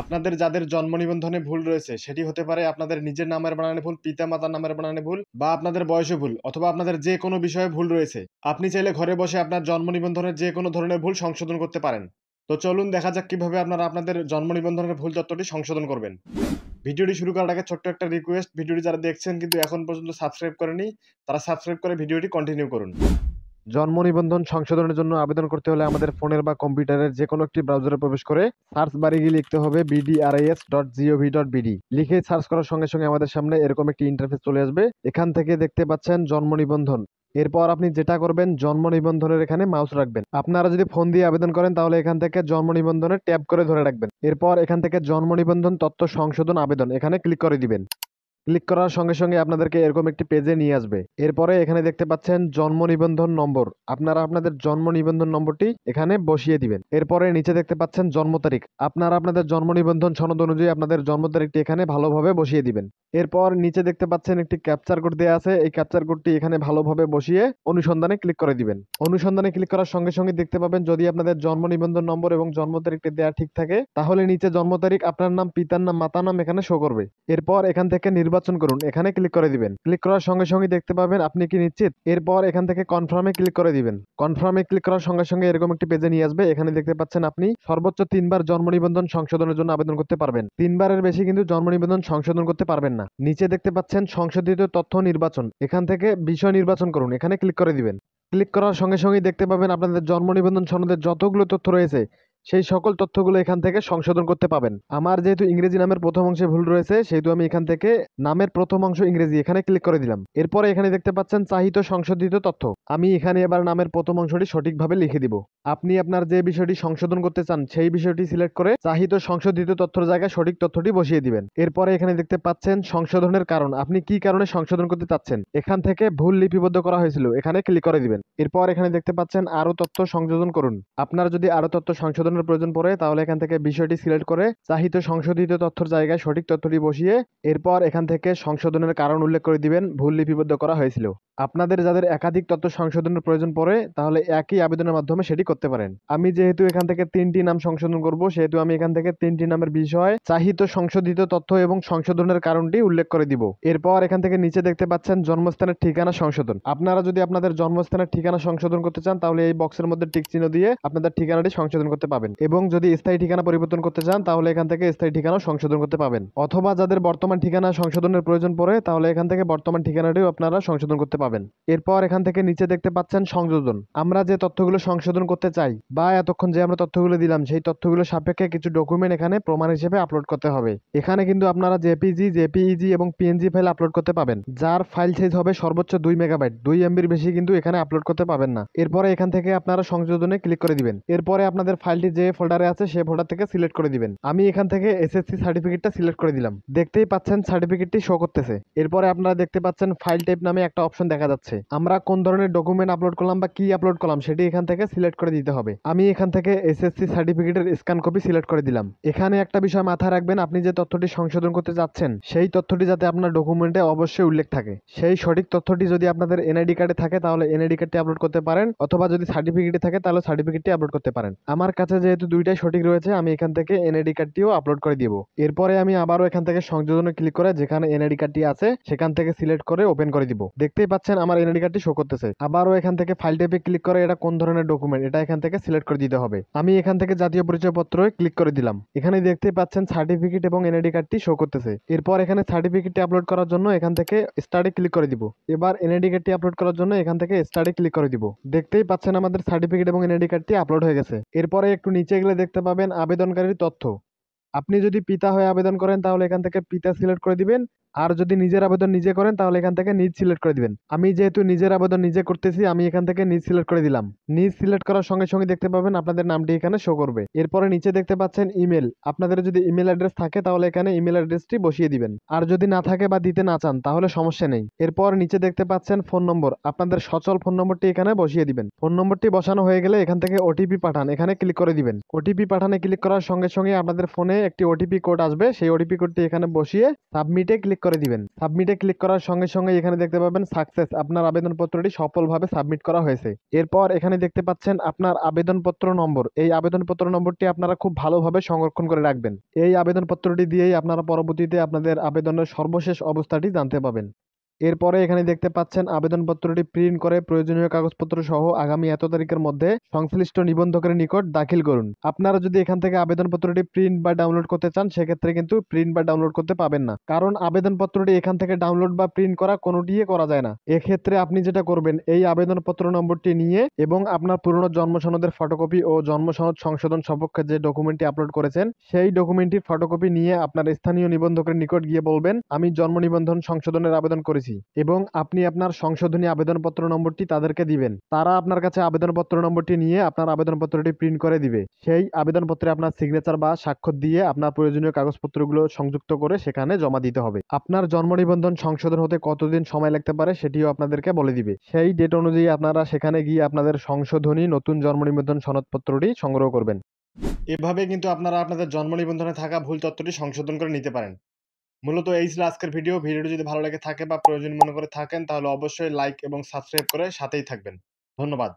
আপনাদের যাদের জন্ম নিবন্ধনে ভুল রয়েছে সেটি হতে পারে আপনাদের নিজের নামের বানানে ভুল, পিতামাতার নামের বানানে ভুল বা আপনাদের বয়সে ভুল অথবা আপনাদের যে কোনো বিষয়ে ভুল রয়েছে। আপনি চাইলে ঘরে বসে আপনার জন্ম নিবন্ধনের যে কোনো ধরনের ভুল সংশোধন করতে পারেন। তো চলুন দেখা যাক কিভাবে আপনারা আপনাদের জন্ম নিবন্ধনের ভুল তথ্যটি সংশোধন করবেন। ভিডিওটি শুরু করার আগে ছোট্ট একটা রিকোয়েস্ট, ভিডিওটি যারা দেখছেন কিন্তু এখন পর্যন্ত সাবস্ক্রাইব করেনি তারা সাবস্ক্রাইব করে ভিডিওটি কন্টিনিউ করুন। জন্ম নিবন্ধন সংশোধনের জন্য আবেদন করতে হলে আমাদের ফোনের বা কম্পিউটারের যে কোনো একটি ব্রাউজারে প্রবেশ করে সার্চ বারে গিয়ে লিখতে হবে bdris.gov.bd। লিখে সার্চ করার সঙ্গে সঙ্গে আমাদের সামনে এরকম একটি ইন্টারফেস চলে আসবে। এখান থেকে দেখতে পাচ্ছেন জন্ম নিবন্ধন। এরপর আপনি যেটা করবেন, জন্ম নিবন্ধনের এখানে মাউস রাখবেন। আপনারা যদি ফোন দিয়ে আবেদন করেন তাহলে এখান থেকে জন্ম নিবন্ধনের ট্যাব করে ধরে রাখবেন। এরপর এখান থেকে জন্ম নিবন্ধন তথ্য সংশোধন আবেদন এখানে ক্লিক করে দিবেন। ক্লিক করার সঙ্গে সঙ্গে আপনাদেরকে এরকম একটি পেজে নিয়ে আসবে। এরপরে এখানে দেখতে পাচ্ছেন জন্ম নিবন্ধন নম্বর। আপনারা আপনাদের জন্ম নিবন্ধন নম্বরটি এখানে বসিয়ে দিবেন। এরপরে নিচে দেখতে পাচ্ছেন জন্ম তারিখ। আপনারা আপনাদের জন্ম নিবন্ধন সনদ অনুযায়ী আপনাদের জন্ম তারিখটি এখানে ভালোভাবে বসিয়ে দিবেন। এরপর নিচে দেখতে পাচ্ছেন একটি ক্যাপচার কোড দেওয়া আছে। এই ক্যাপচার কোডটি এখানে ভালোভাবে বসিয়ে অনুসন্ধানে ক্লিক করে দিবেন। অনুসন্ধানে ক্লিক করার সঙ্গে সঙ্গে দেখতে পাবেন যদি আপনাদের জন্ম নিবন্ধন নম্বর এবং জন্ম তারিখটি দেওয়া ঠিক থাকে তাহলে নিচে জন্ম তারিখ, আপনার নাম, পিতার নাম, মাতার নাম এখানে শো করবে। এরপর এখান থেকে নির্বাচন করুন, এখানে ক্লিক করে দিবেন। ক্লিক করার সঙ্গে সঙ্গে দেখতে পাবেন আপনি কি নিশ্চিত। এরপর এখান থেকে কনফার্মে ক্লিক করে দিবেন। কনফার্মে ক্লিক করার সঙ্গে সঙ্গে এরকম একটি পেজে নিয়ে আসবে। এখানে দেখতে পাচ্ছেন আপনি সর্বোচ্চ 3 বার জন্ম নিবন্ধন সংশোধনের জন্য আবেদন করতে পারবেন। 3 বারের বেশি কিন্তু জন্ম নিবন্ধন সংশোধন করতে পারবেন না। নিচে দেখতে পাচ্ছেন সংশোধিত তথ্য নির্বাচন। এখান থেকে বিষয় নির্বাচন করুন, এখানে ক্লিক করে দিবেন। ক্লিক করার সঙ্গে সঙ্গেই দেখতে পাবেন আপনাদের জন্ম নিবন্ধন সনদের যতগুলো তথ্য রয়েছে সেই সকল তথ্যগুলো এখান থেকে সংশোধন করতে পাবেন। আমার যেহেতু ইংরেজি নামের প্রথম অংশে ভুল রয়েছে সেহেতু আমি এখান থেকে নামের প্রথম অংশ ইংরেজি এখানে ক্লিক করে দিলাম। এরপরে এখানে দেখতে পাচ্ছেন চাহিত সংশোধিত তথ্য। আমি এখানে এবার নামের প্রথম অংশটি সঠিকভাবে লিখে দিব। আপনি আপনার যে বিষয়টি সংশোধন করতে চান সেই বিষয়টি সিলেক্ট করে চাহিত সংশোধিত তথ্যের জায়গায় সঠিক তথ্যটি বসিয়ে দিবেন। এরপরে এখানে দেখতে পাচ্ছেন সংশোধনের কারণ, আপনি কি কারণে সংশোধন করতে চাচ্ছেন। এখান থেকে ভুল লিপিবদ্ধ করা হয়েছিল, এখানে ক্লিক করে দিবেন। এরপর এখানে দেখতে পাচ্ছেন আরো তথ্য সংযোজন করুন। আপনার যদি আরো তথ্য সংশোধনের প্রয়োজন পড়ে তাহলে এখান থেকে বিষয়টি সিলেক্ট করে চাহিত সংশোধিত তথ্যের জায়গায় সঠিক তথ্যটি বসিয়ে এরপর এখান থেকে সংশোধনের কারণ উল্লেখ করে দিবেন ভুল লিপিবদ্ধ করা হয়েছিল। আপনাদের যাদের একাধিক তথ্য সংশোধনের প্রয়োজন পড়ে তাহলে একই আবেদনের মাধ্যমে সেটি করতে পারেন। আমি যেহেতু এখান থেকে 3টি নাম সংশোধন করব সেহেতু আমি এখান থেকে 3টি নামের বিষয়, চাহিত সংশোধিত তথ্য এবং সংশোধনের কারণটি উল্লেখ করে দিব। এরপর এখান থেকে নিচে দেখতে পাচ্ছেন জন্মস্থানের ঠিকানা সংশোধন। আপনারা যদি আপনাদের জন্মস্থানের ঠিকানা সংশোধন করতে চান তাহলে এই বক্সের মধ্যে টিক চিহ্ন দিয়ে আপনাদের ঠিকানাটি সংশোধন করতে পাবেন এবং যদি স্থায়ী ঠিকানা পরিবর্তন করতে চান তাহলে এখান থেকে স্থায়ী ঠিকানা সংশোধন করতে পাবেন। অথবা যাদের বর্তমান ঠিকানা সংশোধনের প্রয়োজন পড়ে তাহলে এখান থেকে বর্তমান ঠিকানাটিও আপনারা সংশোধন করতে পাবেন। এরপর এখান থেকে নিচে দেখতে পাচ্ছেন সংযোজন। আমরা যে তথ্যগুলো সংশোধন করতে চাই বা এতক্ষণ যে আমরা তথ্যগুলো দিলাম সেই তথ্যগুলো সাপেক্ষে কিছু ডকুমেন্ট এখানে প্রমাণ হিসেবে আপলোড করতে হবে। এখানে কিন্তু আপনারা জেপিজি, জেপিইজি এবং পিএনজি ফাইল আপলোড করতে পাবেন, যার ফাইল সাইজ হবে সর্বোচ্চ 2 মেগাবাইট। 2 এমবির বেশি কিন্তু এখানে আপলোড করতে পাবেন না। এরপরে এখান থেকে আপনারা সংযোজনে ক্লিক করে দিবেন। এরপরে আপনাদের ফাইলটি যে ফোল্ডারে আছে সেই ফোল্ডার থেকে সিলেক্ট করে দিবেন। আমি এখান থেকে এসএসসি সার্টিফিকেটটা সিলেক্ট করে দিলাম। দেখতেই পাচ্ছেন সার্টিফিকেটটি শো করতেছে। এরপরে আপনারা দেখতে পাচ্ছেন ফাইল টাইপ নামে একটা অপশন দেখা যাচ্ছে। আমরা কোন ধরনের ডকুমেন্ট আপলোড করলাম বা কি আপলোড করলাম সেটি এখান থেকে সিলেক্ট করে দিতে হবে। আমি এখান থেকে এসএসসি সার্টিফিকেটের স্ক্যান কপি সিলেক্ট করে দিলাম। এখানে একটা বিষয় মাথায় রাখবেন, আপনি যে তথ্যটি সংশোধন করতে যাচ্ছেন সেই তথ্যটি যাতে আপনার ডকুমেন্টে অবশ্যই উল্লেখ থাকে। সেই সঠিক তথ্যটি যদি আপনাদের এনআইডি কার্ডে থাকে তাহলে এনআইডি কার্ডটি আপলোড করতে পারেন, অথবা যদি সার্টিফিকেটে থাকে তাহলে সার্টিফিকেটটি আপলোড করতে পারেন। আমার কাছে যেহেতু দুইটাই সঠিক রয়েছে আমি এখান থেকে এনআইডি কার্ডটিও আপলোড করে দিব। এরপরে আমি আবারও এখান থেকে সংযোজনে ক্লিক করে যেখানে এনআইডি কার্ডটি আছে সেখান থেকে সিলেক্ট করে ওপেন করে দিব। দেখতেই পাচ্ছেন আমার এনআইডি কার্ডটি শো করতেছে। আবারও এখান থেকে ফাইল টাইপে ক্লিক করে এটা কোন ধরনের ডকুমেন্ট এটা এখান থেকে সিলেক্ট করে দিতে হবে। আমি এখান থেকে জাতীয় পরিচয়পত্র ক্লিক করে দিলাম। এখানে দেখতে পাচ্ছেন সার্টিফিকেট এবং এনআইডি কার্ডটি শো করতেছে। এরপর এখানে সার্টিফিকেটটি আপলোড করার জন্য এখান থেকে স্টার্টে ক্লিক করে দিব। এবার এনআইডি কার্ডটি আপলোড করার জন্য এখান থেকে স্টার্টে ক্লিক করে দিব। দেখতেই পাচ্ছেন আমাদের সার্টিফিকেট এবং এনআইডি কার্ডটি আপলোড হয়ে গেছে। এরপরে একটু নিচে গেলে দেখতে পাবেন আবেদনকারীর তথ্য। আপনি যদি পিতা হয়ে আবেদন করেন তাহলে এখান থেকে পিতা সিলেক্ট করে দিবেন, আর যদি নিজের আবেদন নিজে করেন তাহলে এখান থেকে নিজ সিলেক্ট করে দিবেন। আমি যেহেতু নিজের আবেদন নিজে করতেছি আমি এখান থেকে নিজ সিলেক্ট করে দিলাম। নিজ সিলেক্ট করার সঙ্গে সঙ্গে দেখতে পাবেন আপনাদের নামটি এখানে শো করবে। এরপরে নিচে দেখতে পাচ্ছেন ইমেল। আপনাদের যদি ইমেল অ্যাড্রেস থাকে তাহলে এখানে ইমেল অ্যাড্রেসটি বসিয়ে দিবেন, আর যদি না থাকে বা দিতে না চান তাহলে সমস্যা নেই। এরপর নিচে দেখতে পাচ্ছেন ফোন নম্বর। আপনাদের সচল ফোন নম্বরটি এখানে বসিয়ে দিবেন। ফোন নম্বরটি বসানো হয়ে গেলে এখান থেকে ওটিপি পাঠান এখানে ক্লিক করে দিবেন। ওটিপি পাঠানে ক্লিক করার সঙ্গে সঙ্গে আপনাদের ফোনে একটি ওটিপি কোড আসবে, সেই ওটিপি কোডটি এখানে বসিয়ে সাবমিটে ক্লিক করে দিবেন। সাবমিটে ক্লিক করার সঙ্গে সঙ্গে এখানে দেখতে পাবেন সাকসেস, আপনার আবেদনপত্রটি সফলভাবে সাবমিট করা হয়েছে। এরপর এখানে দেখতে পাচ্ছেন আপনার আবেদনপত্র নম্বর। এই আবেদনপত্র নম্বরটি আপনারা খুব ভালোভাবে সংরক্ষণ করে রাখবেন। এই আবেদনপত্রটি দিয়েই আপনারা পরবর্তীতে আপনাদের আবেদনের সর্বশেষ অবস্থাটি জানতে পাবেন। এরপরে এখানে দেখতে পাচ্ছেন আবেদনপত্রটি প্রিন্ট করে প্রয়োজনীয় কাগজপত্র সহ আগামী এত তারিখের মধ্যে সংশ্লিষ্ট নিবন্ধকের নিকট দাখিল করুন। আপনারা যদি এখান থেকে আবেদনপত্রটি প্রিন্ট বা ডাউনলোড করতে চান সেক্ষেত্রে কিন্তু প্রিন্ট বা ডাউনলোড করতে পাবেন না, কারণ আবেদনপত্রটি এখান থেকে ডাউনলোড বা প্রিন্ট করা কোনোটিই করা যায় না। এক্ষেত্রে আপনি যেটা করবেন, এই আবেদনপত্র নম্বরটি নিয়ে এবং আপনার পুরনো জন্ম সনদের ফটোকপি ও জন্ম সনদ সংশোধন সপক্ষে যে ডকুমেন্টটি আপলোড করেছেন সেই ডকুমেন্টটির ফটোকপি নিয়ে আপনার স্থানীয় নিবন্ধকের নিকট গিয়ে বলবেন আমি জন্ম নিবন্ধন সংশোধনের আবেদন করেছি, এবং আপনি আপনার সংশোধনী আবেদনপত্র নম্বরটি তাদেরকে দিবেন। তারা আপনার কাছে আবেদনপত্র নম্বরটি নিয়ে আপনার আবেদনপত্রটি প্রিন্ট করে দিবে। সেই আবেদনপত্রে আপনার সিগনেচার বা স্বাক্ষর দিয়ে আপনার প্রয়োজনীয় কাগজপত্রগুলো সংযুক্ত করে সেখানে জমা দিতে হবে। আপনার জন্ম নিবন্ধন সংশোধন হতে কতদিন সময় লাগতে পারে সেটিও আপনাদেরকে বলে দিবে। সেই ডেট অনুযায়ী আপনারা সেখানে গিয়ে আপনাদের সংশোধনী নতুন জন্ম নিবন্ধন সনদপত্রটি সংগ্রহ করবেন। এভাবে কিন্তু আপনারা আপনাদের জন্ম নিবন্ধনে থাকা ভুল তথ্যটি সংশোধন করে নিতে পারেন। মূলত এই ছিল আজকের ভিডিওটি যদি ভালো লেগে থাকে বা প্রয়োজন মনে করে থাকেন তাহলে অবশ্যই লাইক এবং সাবস্ক্রাইব করে সাথেই থাকবেন। ধন্যবাদ।